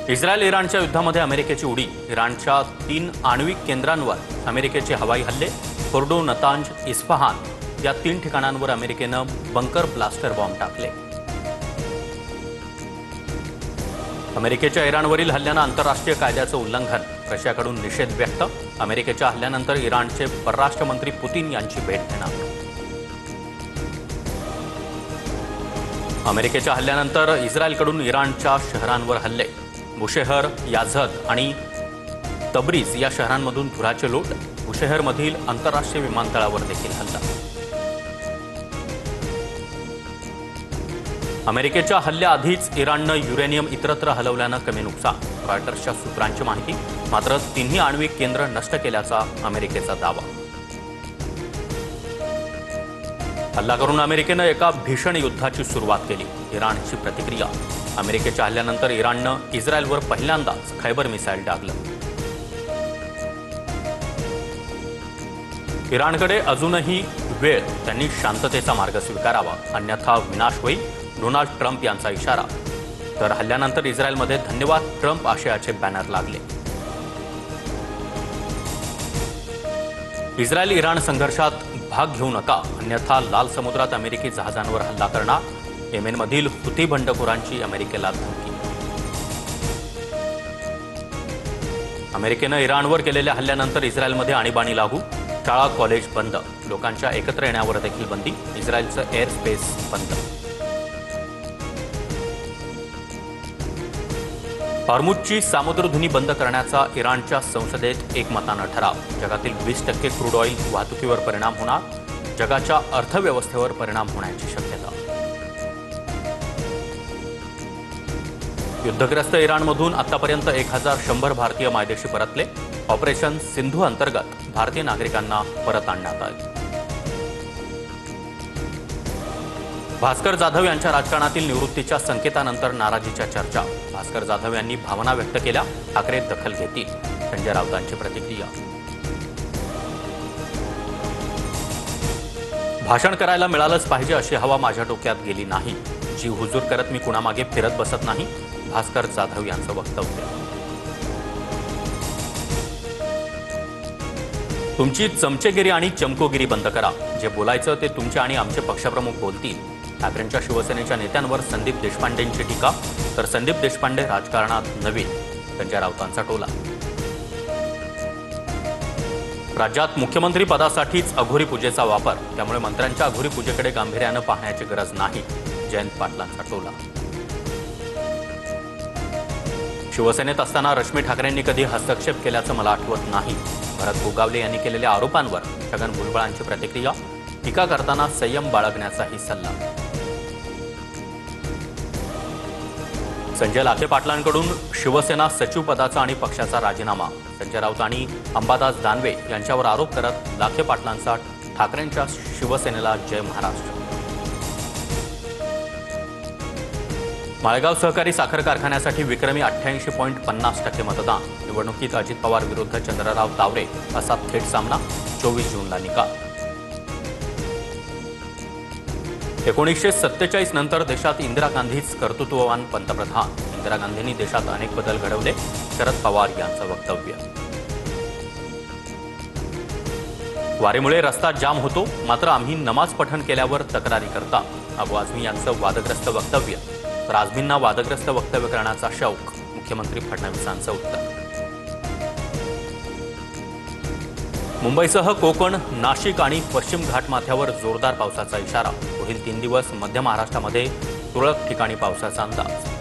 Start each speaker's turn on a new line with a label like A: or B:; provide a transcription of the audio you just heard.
A: Israel इराणच्या युद्धामध्ये अमेरिकेची उडी, इराणच्या 3 आण्विक केंद्रांवर अमेरिकेचे हवाई हल्ले, फोर्डो, नतांज, इस्फहान या 3 ठिकाणांवर अमेरिकेनं बंकर ब्लास्टर बॉम्ब टाकले. अमेरिकेच्या इराणवरील हल्ल्यानं आंतरराष्ट्रीय कायद्याचं उल्लंघन, रशियाकडून निषेध व्यक्त. अमेरिकेच्या हल्ल्यानंतर इराणचे परराष्ट्र मंत्री पुतीन यांची भेट घेणार. अमेरिकेच्या हल्ल्यानंतर इस्रायलकडून इराणच्या शहरांवर हल्ले, बुशेहर, याझद आणि तब्रीज या शहरांमधून धुराचे लोट. बुशेहरमधील आंतरराष्ट्रीय विमानतळावर देखील हल्ला. अमेरिकेच्या हल्ल्याआधीच इराणनं युरेनियम इतरत्र हलवल्यानं कमी नुकसान, रॉयटर्सच्या सूत्रांची माहिती. मात्र 3ही आण्विक केंद्र नष्ट केल्याचा अमेरिकेचा दावा. हल्ला करून अमेरिकेनं एका भीषण युद्धाची सुरुवात केली, इराणची प्रतिक्रिया. अमेरिकेच्या हल्ल्यानंतर इराणनं इस्रायलवर पहिल्यांदाच खैबर मिसाईल डागलं. इराणकडे अजूनही वेळ, त्यांनी शांततेचा मार्ग स्वीकारावा, अन्यथा विनाश होईल, डोनाल्ड ट्रम्प यांचा इशारा. तर हल्ल्यानंतर इस्रायलमध्ये धन्यवाद ट्रम्प आशयाचे बॅनर लागले. इस्रायल इराण संघर्षात भाग घेऊ नका, अन्यथा लाल समुद्रात अमेरिकी जहाजांवर हल्ला करणार. येमेनमधील हुती बंडखोरांची अमेरिकेला धमकी. अमेरिकेनं इराणवर केलेल्या हल्ल्यानंतर इस्रायलमध्ये आणीबाणी लागू, शाळा कॉलेज बंद, लोकांच्या एकत्र येण्यावर देखील बंदी, इस्रायलचं एअर स्पेस बंद. हॉर्मुझची सामुद्रधुनी बंद करण्याचा इराणच्या संसदेत एकमतानं ठराव. जगातील 20% क्रूड ऑइल वाहतुकीवर परिणाम होणार, जगाच्या अर्थव्यवस्थेवर परिणाम होण्याची शक्यता. युद्धग्रस्त इराणमधून आतापर्यंत 1100 भारतीय मायदेशी परतले. ऑपरेशन सिंधू अंतर्गत भारतीय नागरिकांना परत आणण्यात आले. भास्कर जाधव यांच्या राजकारणातील निवृत्तीच्या संकेतानंतर नाराजीच्या चर्चा. भास्कर जाधव यांनी भावना व्यक्त केल्या, ठाकरे दखल घेतील, संजय राऊतांची प्रतिक्रिया. भाषण करायला मिळालंच पाहिजे अशी हवा माझ्या डोक्यात गेली नाही, जी हुजूर करत मी कुणामागे फिरत बसत नाही, भास्कर जाधव यांचं वक्तव्य. तुमची चमचेगिरी आणि चमकोगिरी बंद करा, जे बोलायचं ते तुमचे आणि आमचे पक्षप्रमुख बोलतील. ठाकरेंच्या शिवसेनेच्या नेत्यांवर संदीप देशपांडेंची टीका, तर संदीप देशपांडे राजकारणात नवीन, संजय राऊतांचा टोला. राज्यात मुख्यमंत्री पदासाठीच अघोरी पूजेचा वापर, त्यामुळे मंत्र्यांच्या अघोरी पूजेकडे गांभीर्यानं पाहण्याची गरज नाही, जयंत पाटलांचा टोला. शिवसेनेत असताना रश्मी ठाकरेंनी कधी हस्तक्षेप केल्याचं मला आठवत नाही. भरत गोगावले यांनी केलेल्या आरोपांवर छगन भुजबळांची प्रतिक्रिया, टीका करताना संयम बाळगण्याचाही सल्ला. संजय लाखे पाटलांकडून शिवसेना सचिव पदाचा आणि पक्षाचा राजीनामा. संजय राऊत आणि अंबादास दानवे यांच्यावर आरोप करत लाखे पाटलांचा ठाकरेंच्या शिवसेनेला जय महाराष्ट्र. माळेगाव सहकारी साखर कारखान्यासाठी विक्रमी 88.50% मतदान. निवडणुकीत अजित पवार विरुद्ध चंद्रराव तावरे असा थेट सामना. 24 जूनला निकाल. 1947 नंतर देशात इंदिरा गांधीच कर्तृत्ववान पंतप्रधान. इंदिरा गांधींनी देशात अनेक बदल घडवले, शरद पवार यांचं वक्तव्य. वारीमुळे रस्ता जाम होतो, मात्र आम्ही नमाज पठण केल्यावर तक्रारी करता. अबू आझमी यांचं वादग्रस्त वक्तव्य. तर आझमींना वादग्रस्त वक्तव्य करण्याचा शौक, मुख्यमंत्री फडणवीसांचं उत्तर. मुंबईसह कोकण, नाशिक आणि पश्चिम घाटमाथ्यावर जोरदार पावसाचा इशारा. पुढील 3 दिवस मध्य महाराष्ट्रामध्ये तुरळक ठिकाणी पावसाचा अंदाज.